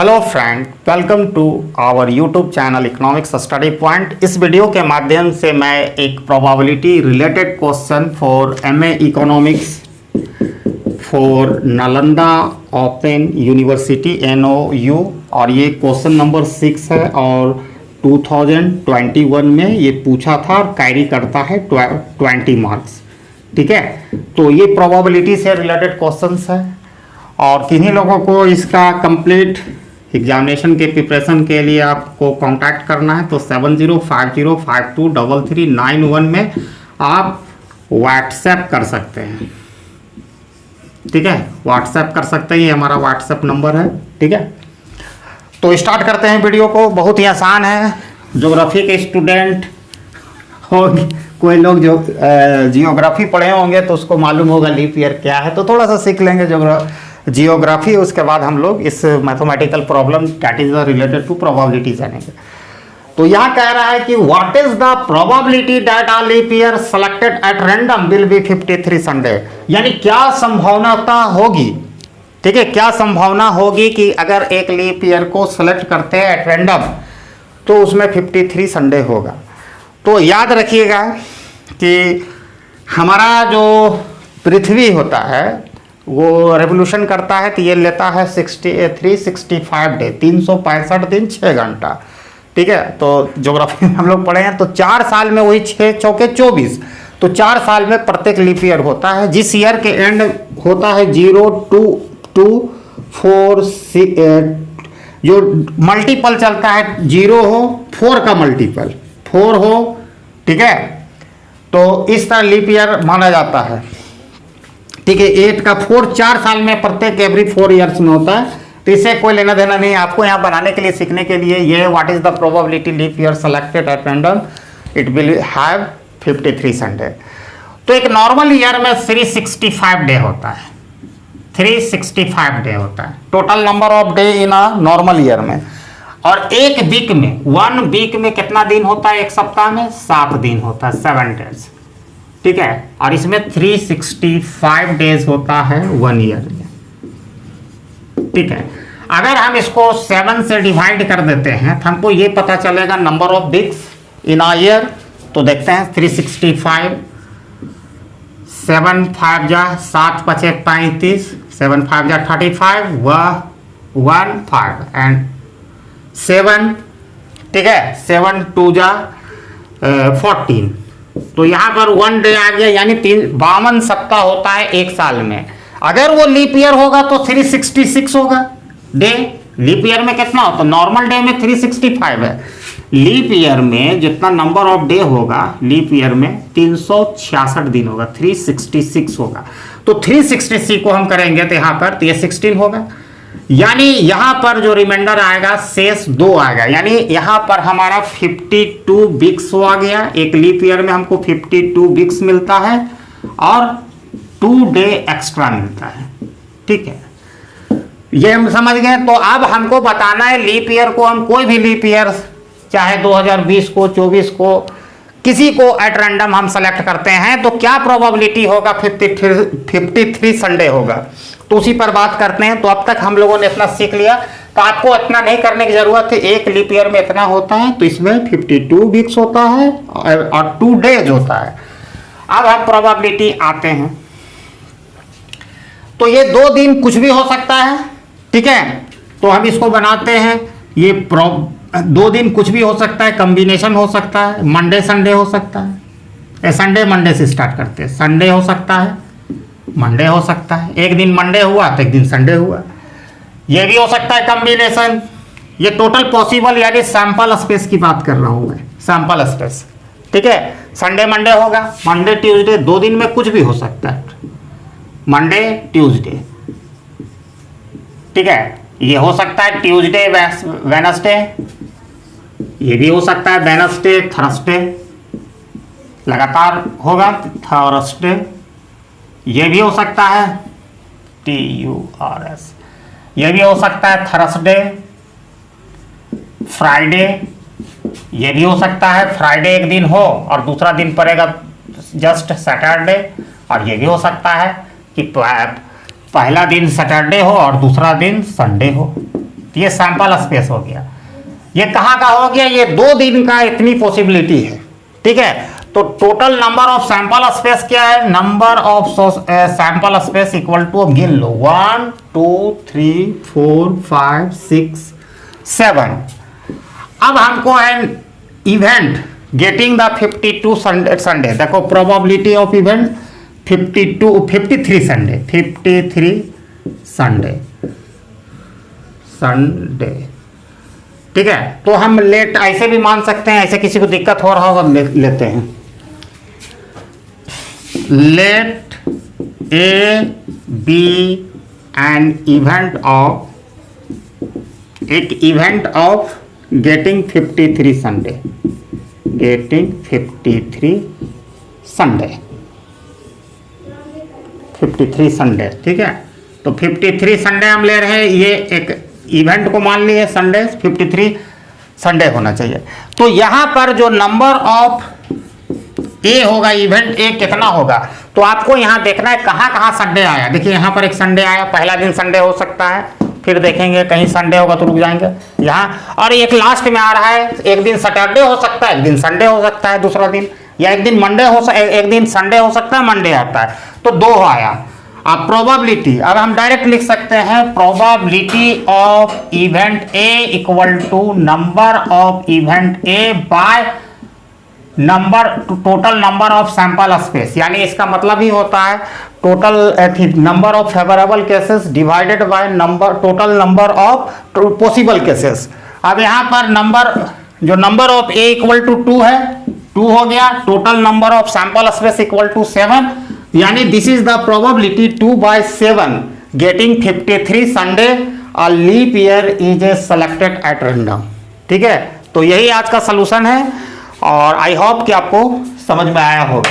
Hello friend, welcome to our YouTube channel economics study point. इस video के माध्यम से मैं एक probability related question for MA economics for Nalanda open university NOU, और ये क्वेश्चन नंबर 6 है और 2021 में ये पूछा था और कैरी करता है 20 मार्क्स। ठीक है, तो ये प्रोबेबिलिटी से रिलेटेड क्वेश्चंस है और किन्हीं लोगों को इसका कंप्लीट एग्जामिनेशन के प्रिपरेशन के लिए आपको कांटेक्ट करना है तो 7050523391 में आप व्हाट्सएप कर सकते हैं। ठीक है, व्हाट्सएप कर सकते हैं, ये हमारा व्हाट्सएप नंबर है। ठीक है, तो स्टार्ट करते हैं वीडियो को। बहुत ही आसान है, ज्योग्राफी के स्टूडेंट होंगे, कोई लोग जो जियोग्राफी पढ़े होंगे तो उसको मालूम होगा लीप ईयर क्या है, तो थोड़ा सा सीख लेंगे जियोग्राफी। उसके बाद हम लोग इस mathematical problem that is related to probability जानेंगे। तो यहाँ कह रहा है कि what is the probability that a leap year selected at random will be 53 Sunday, यानी क्या संभावना होगी। ठीक है, क्या संभावना होगी कि अगर एक लीप ईयर को सेलेक्ट करते हैं एट रैंडम तो उसमें 53 संडे होगा। तो याद रखिएगा कि हमारा जो पृथ्वी होता है वो रेवोल्यूशन करता है तो ये लेता है 365 डे, 365 दिन 6 घंटा। ठीक है, तो ज्योग्राफी में हम लोग पढ़े हैं तो 4 साल में वही 6 चौके 24, तो 4 साल में प्रत्येक लीप ईयर होता है, जिस ईयर के एंड होता है 0 2 2 4 6, जो मल्टीपल चलता है 0 हो 4 का मल्टीपल 4 हो। ठीक है, तो इस तरह लीप ईयर माना जाता है। ठीक है, 8 का 4 4 साल में प्रत्येक एवरी 4 ईयर्स में होता है, तो इससे कोई लेना देना नहीं। आपको यहाँ बनाने के लिए सीखने के लिए ये what is the probability leap year selected at random it will have 53 Sunday. तो एक नॉर्मल ईयर में 365 डे होता है, 365 डे होता है total number of day in a normal year में। और एक वीक में 1 वीक में कितना दिन होता है, एक सप्ताह में 7 दिन होता है, 7 डेज। ठीक है, और इसमें 365 डेज होता है 1 ईयर में। ठीक है, अगर हम इसको 7 से डिवाइड कर देते हैं तो हमको ये पता चलेगा number of weeks in a year. तो देखते हैं 365, 7 5 जा 7 5 35, 7 5 जा 35, वह 1 5 एंड 7। ठीक है, 7 2 जा 14, तो यहाँ पर 1 डे आ गया, यानी 52 सप्ताह होता है एक साल में। अगर वो लीप ईयर होगा तो 366 होगा डे। लीप ईयर में कितना होता है, नॉर्मल डे में 365 है, लीप ईयर में जितना नंबर ऑफ डे होगा लीप ईयर में 366 दिन होगा, 366 होगा। तो 366 को हम करेंगे तो यहाँ पर तो ये 16 होगा, यानी यहाँ पर जो रिमाइंडर आएगा शेष 2 आएगा, यानी यहाँ पर हमारा 52 वीक्स हो गया। एक लीप ईयर में हमको 52 वीक्स मिलता है और 2 डे एक्स्ट्रा मिलता है। ठीक है, ये हम समझ गए। तो अब हमको बताना है लीप ईयर को, हम कोई भी लीप ईयर चाहे 2020 को 24 को किसी को एट रैंडम हम सेलेक्ट करते हैं तो क्या प्रोबेबिलिटी होगा, 53 संडे होगा। तो उसी पर बात करते हैं। तो अब तक हम लोगों ने इतना सीख लिया, तो आपको इतना नहीं करने की जरूरत है। एक लीप ईयर में इतना होता है तो इसमें 52 वीक्स होता है और 2 डेज होता है। अब हम प्रोबेबिलिटी आते हैं, तो ये 2 दिन कुछ भी हो सकता है। ठीक है, तो हम इसको बनाते हैं, ये 2 दिन कुछ भी हो सकता है, कॉम्बिनेशन हो सकता है, मंडे संडे हो सकता है। संडे मंडे से स्टार्ट करते हैं, संडे हो सकता है, मंडे हो सकता है, एक दिन मंडे हुआ तो एक दिन संडे हुआ, ये भी हो सकता है कॉम्बिनेशन। ये टोटल पॉसिबल यानी सैंपल स्पेस की बात कर रहा हूं मैं, सैंपल स्पेस। ठीक है, संडे मंडे होगा, मंडे ट्यूसडे 2 दिन में कुछ भी हो सकता है, मंडे ट्यूसडे। ठीक है, ये हो सकता है ट्यूसडे वेडनेसडे, ये भी हो सकता है वेडनेसडे थर्सडे, लगातार होगा थर्सडे, ये भी हो सकता है TURS, ये भी हो सकता है थर्सडे, फ्राइडे, ये भी हो सकता है फ्राइडे एक दिन हो और दूसरा दिन पड़ेगा जस्ट सैटरडे, और ये भी हो सकता है कि पहला दिन सैटरडे हो और दूसरा दिन संडे हो। तो ये सैंपल स्पेस हो गया। ये कहाँ का हो गया, ये 2 दिन का, इतनी पॉसिबिलिटी है, ठीक है। तो total number of sample space क्या है, number of sample space equal to, अब गिन लो, 1 2 3 4 5 6 7। अब हमको है इवेंट गेटिंग द 52 संडे। देखो प्रोबेबिलिटी ऑफ इवेंट 53 संडे, ठीक है। तो हम लेट ऐसे भी मान सकते हैं, ऐसे किसी को दिक्कत हो रहा होगा लेते हैं, let A be an event of, एक event of getting 53 Sunday, getting 53 Sunday, ठीक है। तो 53 संडे हम ले रहे हैं, ये एक इवेंट को मान लिए संडे, 53 संडे होना चाहिए। तो यहां पर जो नंबर ऑफ ए होगा, इवेंट ए कितना होगा, तो आपको यहां देखना है कहां कहां संडे आया। देखिए यहां पर एक संडे आया, पहला दिन संडे हो सकता है, फिर देखेंगे कहीं संडे होगा तो रुक जाएंगे यहाँ, और एक लास्ट में आ रहा है, एक दिन सैटरडे हो सकता है, एक दिन संडे हो सकता है दूसरा दिन, या एक दिन मंडे एक दिन संडे हो सकता है, मंडे आता है, तो 2 आया। अब प्रोबेबिलिटी, अब हम डायरेक्ट लिख सकते हैं probability of event A equal to number of event A by total number of sample space, यानी इसका मतलब ही होता है total number of favourable cases divided by total number of possible cases. अब यहाँ पर number of A equal to 2 है, 2 हो गया, total number of sample space equal to 7, यानी this is the probability 2/7 getting 53 Sunday, a leap year is a selected at random, ठीक है। तो यही आज का सलूशन है, और आई होप कि आपको समझ में आया होगा,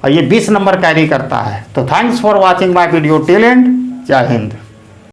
और ये 20 नंबर कैरी करता है। तो thanks for watching my video till and, जय हिंद।